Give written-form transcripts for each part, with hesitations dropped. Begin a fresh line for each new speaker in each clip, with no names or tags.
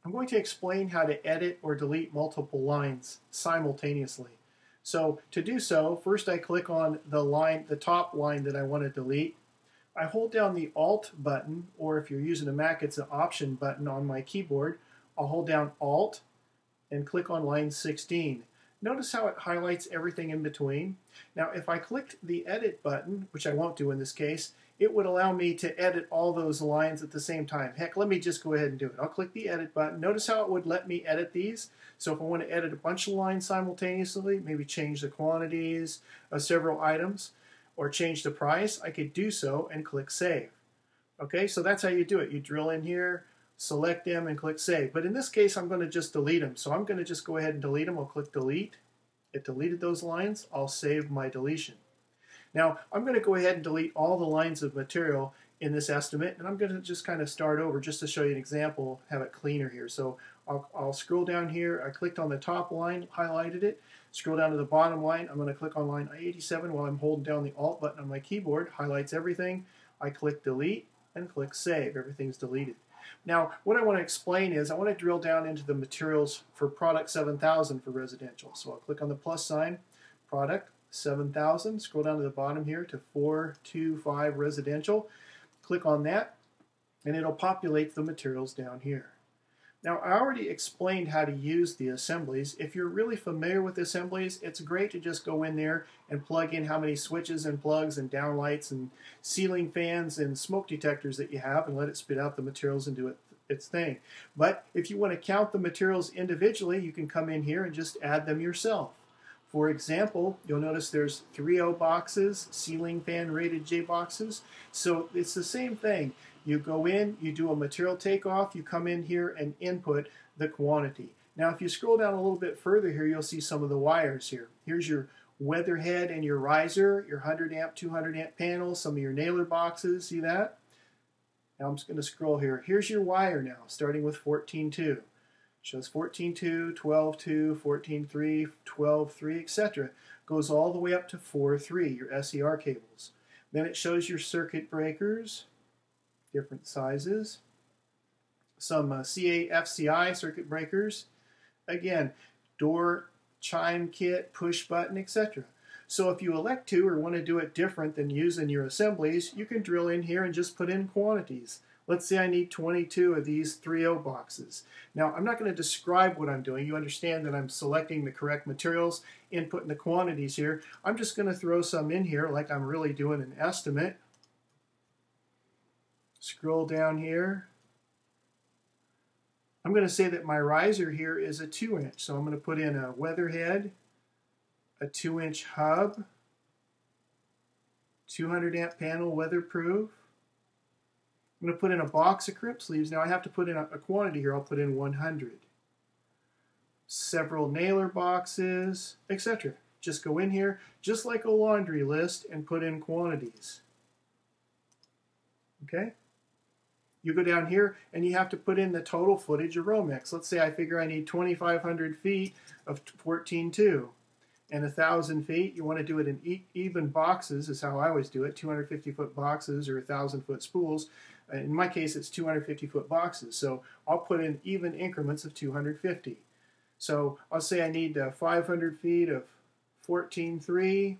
I'm going to explain how to edit or delete multiple lines simultaneously. So to do so, first I click on the top line that I want to delete. I hold down the Alt button, or if you're using a Mac, it's an Option button on my keyboard. I'll hold down Alt and click on line 16. Notice how it highlights everything in between. Now, if I clicked the Edit button, which I won't do in this case, it would allow me to edit all those lines at the same time. Heck, let me just go ahead and do it. I'll click the Edit button. Notice how it would let me edit these. So if I want to edit a bunch of lines simultaneously, maybe change the quantities of several items, or change the price, I could do so and click Save. Okay, so that's how you do it. You drill in here, select them, and click Save. But in this case, I'm going to just delete them. So I'm going to just go ahead and delete them. I'll click Delete. It deleted those lines. I'll save my deletion. Now, I'm going to go ahead and delete all the lines of material in this estimate, and I'm going to just kind of start over just to show you an example, have it cleaner here. So I'll scroll down here. I clicked on the top line, highlighted it. Scroll down to the bottom line. I'm going to click on line 87 while I'm holding down the Alt button on my keyboard. Highlights everything. I click Delete and click Save. Everything's deleted. Now, what I want to explain is I want to drill down into the materials for product 7000 for residential. So I'll click on the plus sign, product 7000, scroll down to the bottom here to 425 residential. Click on that, and it'll populate the materials down here. Now, I already explained how to use the assemblies. If you're really familiar with assemblies, it's great to just go in there and plug in how many switches and plugs and downlights and ceiling fans and smoke detectors that you have and let it spit out the materials and do its thing. But if you want to count the materials individually, you can come in here and just add them yourself. For example, you'll notice there's 3.0 boxes, ceiling fan rated J boxes. So it's the same thing. You go in, you do a material takeoff, you come in here and input the quantity. Now if you scroll down a little bit further here, you'll see some of the wires here. Here's your weather head and your riser, your 100 amp, 200 amp panels, some of your nailer boxes, see that? Now I'm just going to scroll here. Here's your wire now, starting with 14.2. Shows 14.2, 12.2, 14.3, 12.3, etc. Goes all the way up to 4.3, your SER cables. Then it shows your circuit breakers, different sizes. Some CA-FCI circuit breakers. Again, door, chime kit, push button, etc. So if you elect to or want to do it different than using your assemblies, you can drill in here and just put in quantities. Let's say I need 22 of these 3.0 boxes. Now, I'm not going to describe what I'm doing. You understand that I'm selecting the correct materials, inputting the quantities here. I'm just going to throw some in here like I'm really doing an estimate. Scroll down here. I'm going to say that my riser here is a 2-inch. So I'm going to put in a weather head, a 2-inch hub, 200 amp panel weatherproof. I'm going to put in a box of crimp sleeves. Now I have to put in a quantity here. I'll put in 100. Several nailer boxes, etc. Just go in here, just like a laundry list, and put in quantities. Okay? You go down here and you have to put in the total footage of Romex. Let's say I figure I need 2,500 feet of 14.2 and 1,000 feet. You want to do it in even boxes is how I always do it, 250-foot boxes or 1,000-foot spools. In my case, it's 250-foot boxes. So I'll put in even increments of 250. So I'll say I need 500 feet of 14.3.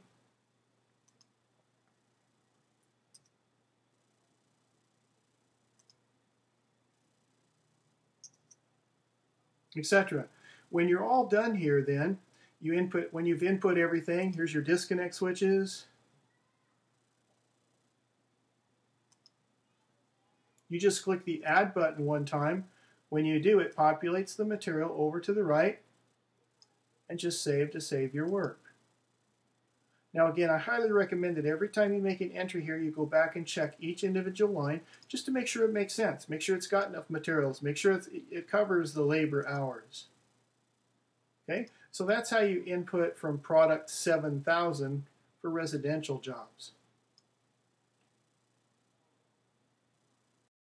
Etc. When you're all done here, then when you've input everything, here's your disconnect switches. You just click the Add button one time. When you do, it populates the material over to the right, and just save to save your work. Now again, I highly recommend that every time you make an entry here, you go back and check each individual line just to make sure it makes sense. Make sure it's got enough materials. Make sure it covers the labor hours. Okay, so that's how you input from product 7000 for residential jobs.